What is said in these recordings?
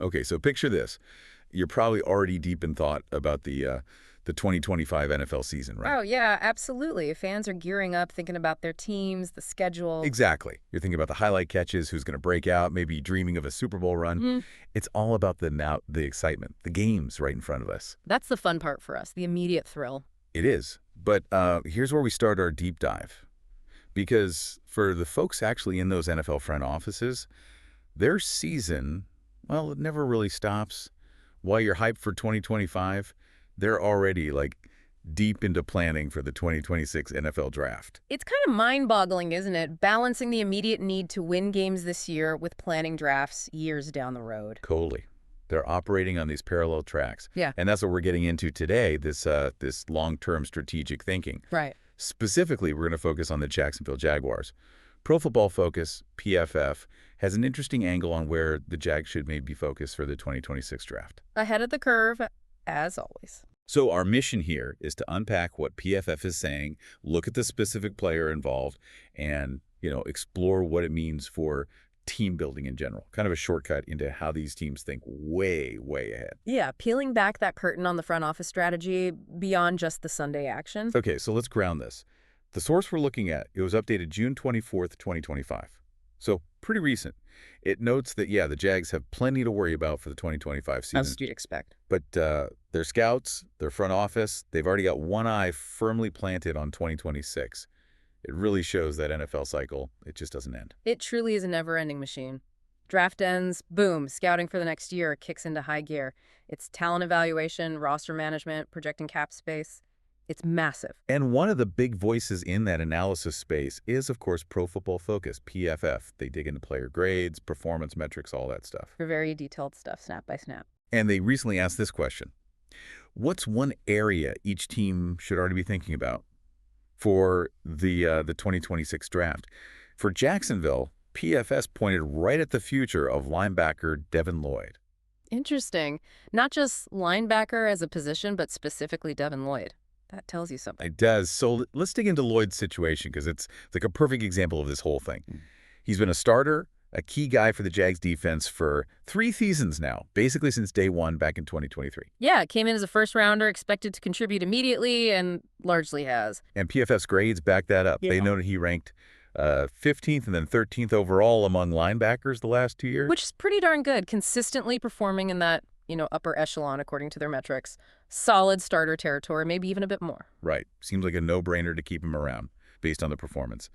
Okay, so picture this. You're probably already deep in thought about the 2025 NFL season, right? Oh, yeah, absolutely. Fans are gearing up, thinking about their teams, the schedule. Exactly. You're thinking about the highlight catches, who's going to break out, maybe dreaming of a Super Bowl run. Hmm. It's all about the excitement, the games right in front of us. That's the fun part for us, the immediate thrill. It is. But here's where we start our deep dive. Because for the folks actually in those NFL front offices, their season, well, it never really stops. While you're hyped for 2025, they're already like deep into planning for the 2026 NFL draft. It's kind of mind-boggling, isn't it? Balancing the immediate need to win games this year with planning drafts years down the road. Totally. They're operating on these parallel tracks. Yeah. And that's what we're getting into today, this long-term strategic thinking. Right. Specifically, we're going to focus on the Jacksonville Jaguars. Pro Football Focus, PFF, has an interesting angle on where the Jags should maybe focus for the 2026 draft. Ahead of the curve, as always. So our mission here is to unpack what PFF is saying, look at the specific player involved, and explore what it means for team building in general. Kind of a shortcut into how these teams think way, way ahead. Yeah, peeling back that curtain on the front office strategy beyond just the Sunday action. Okay, so let's ground this. The source we're looking at, it was updated June 24th, 2025. So pretty recent. It notes that, yeah, the Jags have plenty to worry about for the 2025 season. As you'd expect. But their scouts, their front office, they've already got one eye firmly planted on 2026. It really shows that NFL cycle, it just doesn't end. It truly is a never-ending machine. Draft ends, boom, scouting for the next year kicks into high gear. It's talent evaluation, roster management, projecting cap space. It's massive. And one of the big voices in that analysis space is, of course, Pro Football Focus, PFF. They dig into player grades, performance metrics, all that stuff. For very detailed stuff, snap by snap. And they recently asked this question. What's one area each team should already be thinking about for the 2026 draft? For Jacksonville, PFS pointed right at the future of linebacker Devin Lloyd. Interesting. Not just linebacker as a position, but specifically Devin Lloyd. That tells you something. It does. So let's dig into Lloyd's situation because it's like a perfect example of this whole thing. He's been a starter, a key guy for the Jags defense for 3 seasons now, basically since day one back in 2023. Yeah, came in as a first-rounder, expected to contribute immediately, and largely has. And PFF's grades back that up. Yeah. They noted he ranked 15th and then 13th overall among linebackers the last 2 years. Which is pretty darn good, consistently performing in that, upper echelon according to their metrics. Solid starter territory, maybe even a bit more. Right. Seems like a no-brainer to keep him around based on the performance.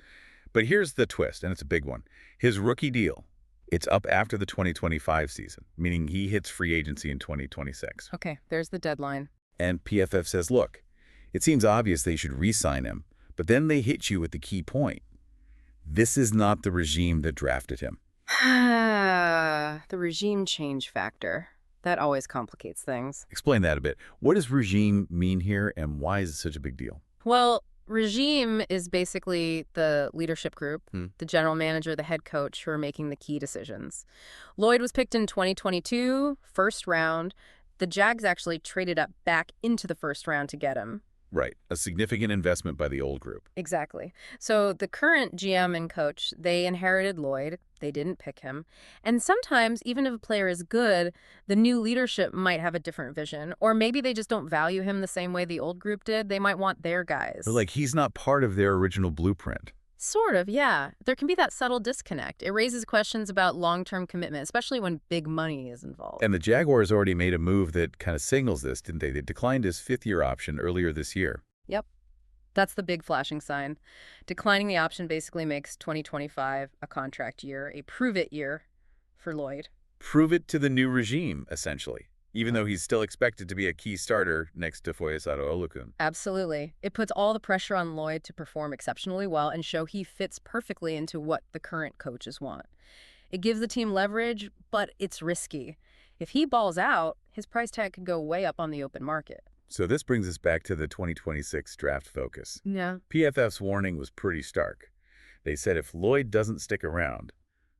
But here's the twist, and it's a big one. His rookie deal, it's up after the 2025 season, meaning he hits free agency in 2026. Okay, there's the deadline. And PFF says, look, it seems obvious they should re-sign him, but then they hit you with the key point. This is not the regime that drafted him. The regime change factor. That always complicates things. Explain that a bit. What does regime mean here, and why is it such a big deal? Well, regime is basically the leadership group, the general manager, the head coach who are making the key decisions. Lloyd was picked in 2022, first round. The Jags actually traded up back into the first round to get him. Right. A significant investment by the old group. Exactly. So the current GM and coach, they inherited Lloyd. They didn't pick him. And sometimes, even if a player is good, the new leadership might have a different vision. Or maybe they just don't value him the same way the old group did. They might want their guys. Like he's not part of their original blueprint. Sort of, yeah. There can be that subtle disconnect. It raises questions about long-term commitment, especially when big money is involved. And the Jaguars already made a move that kind of signals this, didn't they? They declined his 5th-year option earlier this year. Yep. That's the big flashing sign. Declining the option basically makes 2025 a contract year, a prove-it year for Lloyd. Prove it to the new regime, essentially, even though he's still expected to be a key starter next to Foyesado Olukun. Absolutely. It puts all the pressure on Lloyd to perform exceptionally well and show he fits perfectly into what the current coaches want. It gives the team leverage, but it's risky. If he balls out, his price tag could go way up on the open market. So this brings us back to the 2026 draft focus. Yeah. PFF's warning was pretty stark. They said if Lloyd doesn't stick around,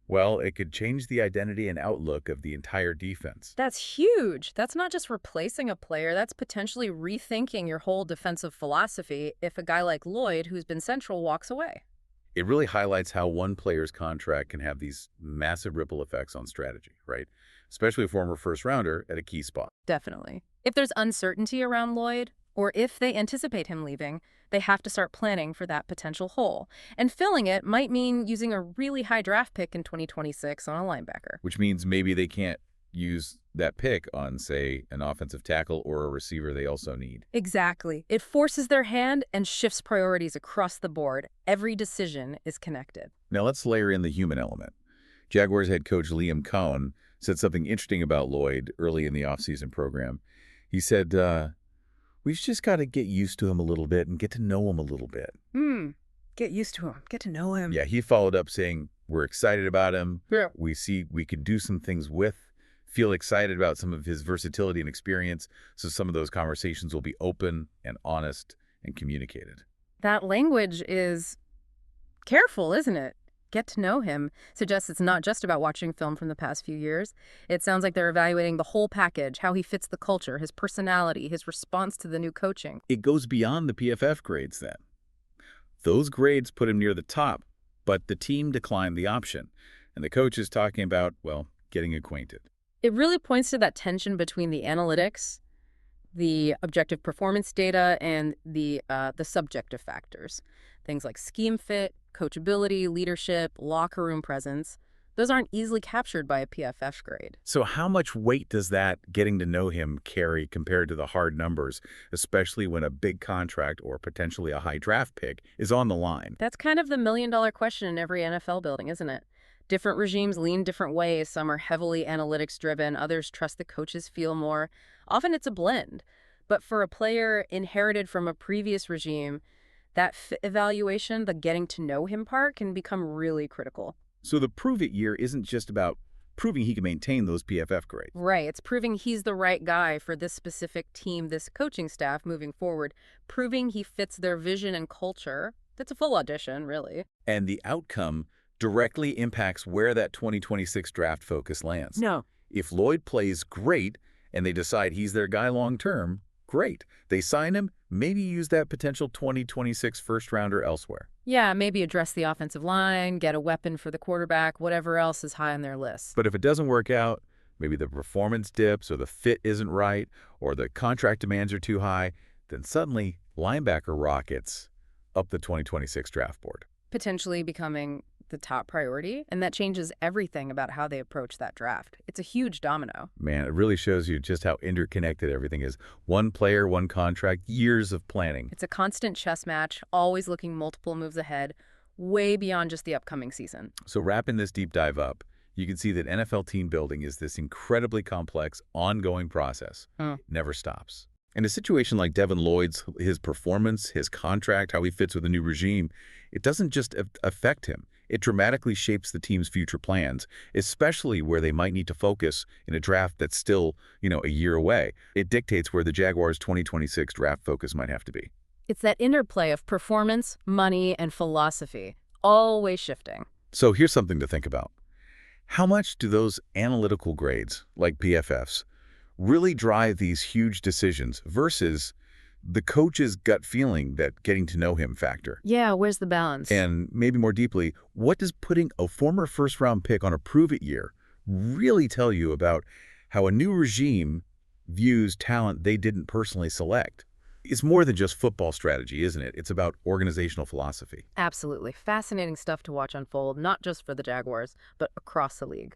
well, it could change the identity and outlook of the entire defense. That's huge. That's not just replacing a player. That's potentially rethinking your whole defensive philosophy if a guy like Lloyd, who's been central, walks away. It really highlights how one player's contract can have these massive ripple effects on strategy, right? Especially a former first rounder at a key spot. Definitely. If there's uncertainty around Lloyd, or if they anticipate him leaving, they have to start planning for that potential hole. And filling it might mean using a really high draft pick in 2026 on a linebacker. Which means maybe they can't use that pick on, say, an offensive tackle or a receiver they also need. Exactly. It forces their hand and shifts priorities across the board. Every decision is connected. Now let's layer in the human element. Jaguars head coach Liam Cohen said something interesting about Lloyd early in the offseason program. He said, we've just got to get used to him a little bit and get to know him a little bit. Get used to him. Get to know him. Yeah, he followed up saying, we're excited about him. Yeah. We see we could do some things with, feel excited about some of his versatility and experience, so some of those conversations will be open and honest and communicated. That language is careful, isn't it? Get to know him suggests it's not just about watching film from the past few years. It sounds like they're evaluating the whole package, how he fits the culture, his personality, his response to the new coaching. It goes beyond the PFF grades then. Those grades put him near the top, but the team declined the option. And the coach is talking about, well, getting acquainted. It really points to that tension between the analytics, the objective performance data, and the subjective factors. Things like scheme fit, coachability, leadership, locker room presence. Those aren't easily captured by a PFF grade. So how much weight does that getting to know him carry compared to the hard numbers, especially when a big contract or potentially a high draft pick is on the line? That's kind of the million-dollar question in every NFL building, isn't it? Different regimes lean different ways. Some are heavily analytics-driven. Others trust the coaches feel more. Often it's a blend. But for a player inherited from a previous regime, that evaluation, the getting to know him part, can become really critical. So the prove it year isn't just about proving he can maintain those PFF grades. Right. It's proving he's the right guy for this specific team, this coaching staff moving forward, proving he fits their vision and culture. That's a full audition, really. And the outcome directly impacts where that 2026 draft focus lands. No. If Lloyd plays great and they decide he's their guy long term, great. They sign him, maybe use that potential 2026 first rounder elsewhere. Yeah, maybe address the offensive line, get a weapon for the quarterback, whatever else is high on their list. But if it doesn't work out, maybe the performance dips or the fit isn't right or the contract demands are too high, then suddenly linebacker rockets up the 2026 draft board. Potentially becoming the top priority, and that changes everything about how they approach that draft. It's a huge domino. Man, it really shows you just how interconnected everything is. One player, one contract, years of planning. It's a constant chess match, always looking multiple moves ahead, way beyond just the upcoming season. So wrapping this deep dive up, you can see that NFL team building is this incredibly complex, ongoing process. It never stops. In a situation like Devin Lloyd's, his performance, his contract, how he fits with a new regime, it doesn't just affect him. It dramatically shapes the team's future plans, especially where they might need to focus in a draft that's still, a year away. It dictates where the Jaguars' 2026 draft focus might have to be. It's that interplay of performance, money, and philosophy, always shifting. So here's something to think about. How much do those analytical grades, like PFFs, really drive these huge decisions versus the coach's gut feeling, that getting to know him factor? Yeah, where's the balance? And maybe more deeply, what does putting a former first-round pick on a prove-it year really tell you about how a new regime views talent they didn't personally select? It's more than just football strategy, isn't it? It's about organizational philosophy. Absolutely. Fascinating stuff to watch unfold, not just for the Jaguars, but across the league.